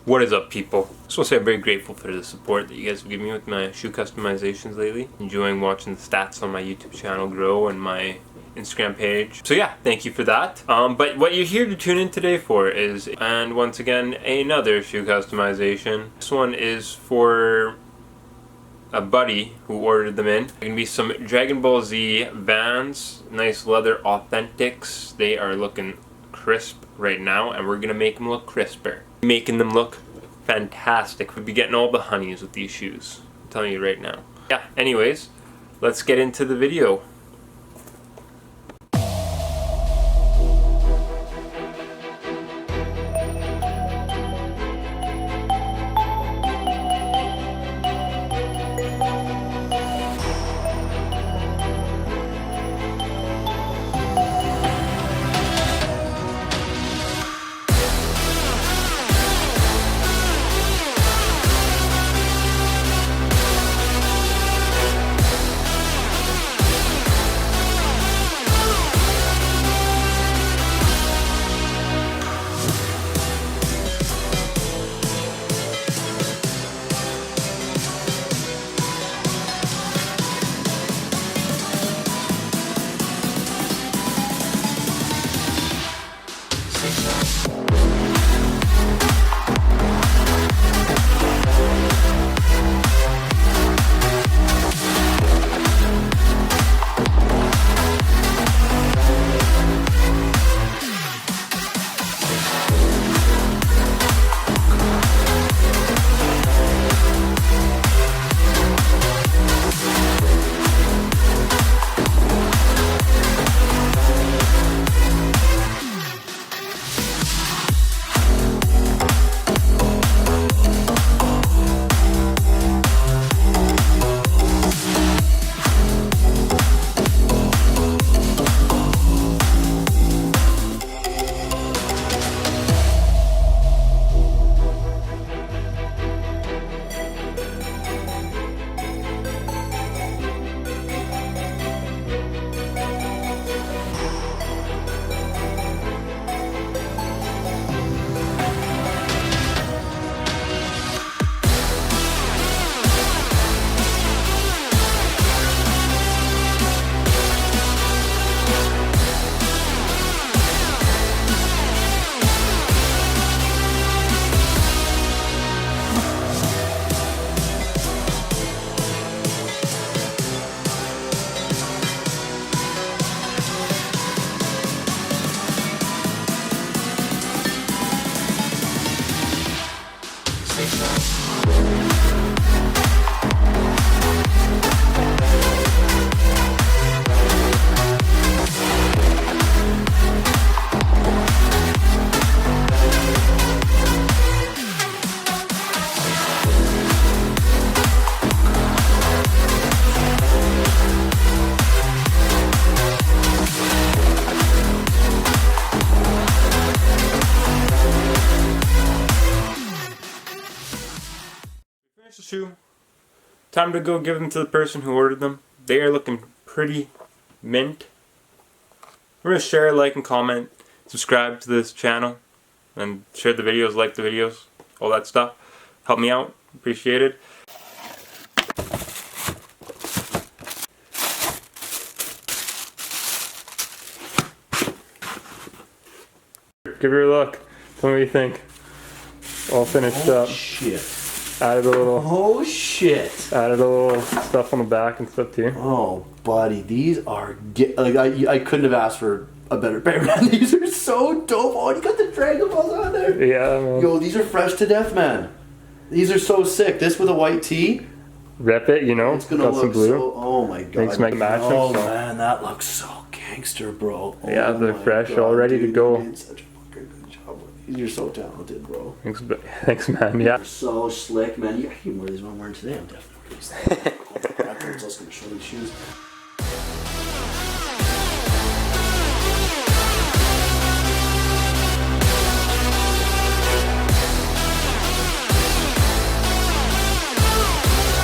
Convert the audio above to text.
What is up, people? I just want to say I'm very grateful for the support that you guys have given me with my shoe customizations lately. Enjoying watching the stats on my YouTube channel grow and my Instagram page. So yeah, thank you for that. But what you're here to tune in today for is, and once again, another shoe customization. This one is for a buddy who ordered them in. They're gonna be some Dragon Ball Z Vans, nice leather authentics. They are looking crisp right now, and we're gonna make them look crisper. Making them look fantastic. We'll be getting all the honeys with these shoes. I'm telling you right now. Yeah, anyways, let's get into the video. The shoe. Time to go give them to the person who ordered them. They are looking pretty mint. Remember to share, like, and comment. Subscribe to this channel. And share the videos, like the videos. All that stuff. Help me out. Appreciate it. Give her a look. Tell me what you think. All finished up. Shit. Added a little. Oh shit. Added a little stuff on the back and stuff too. Oh buddy, these are like I couldn't have asked for a better pair, man. These are so dope. Oh, you got the Dragon Balls on there. Yeah, man. Yo, these are fresh to death, man. These are so sick. This with a white tee. Rep it, you know. It's gonna got look some blue. so. Oh my god. Thanks, Mike Match. Oh man, that looks so gangster, bro. Oh, yeah, they're fresh, all ready to go. You did such a fucking good job. You're so talented, bro. Thanks, man. Yeah. You're so slick, man. You can wear these one I'm wearing today. I'm definitely wearing these. Afterwards, I was gonna show these shoes.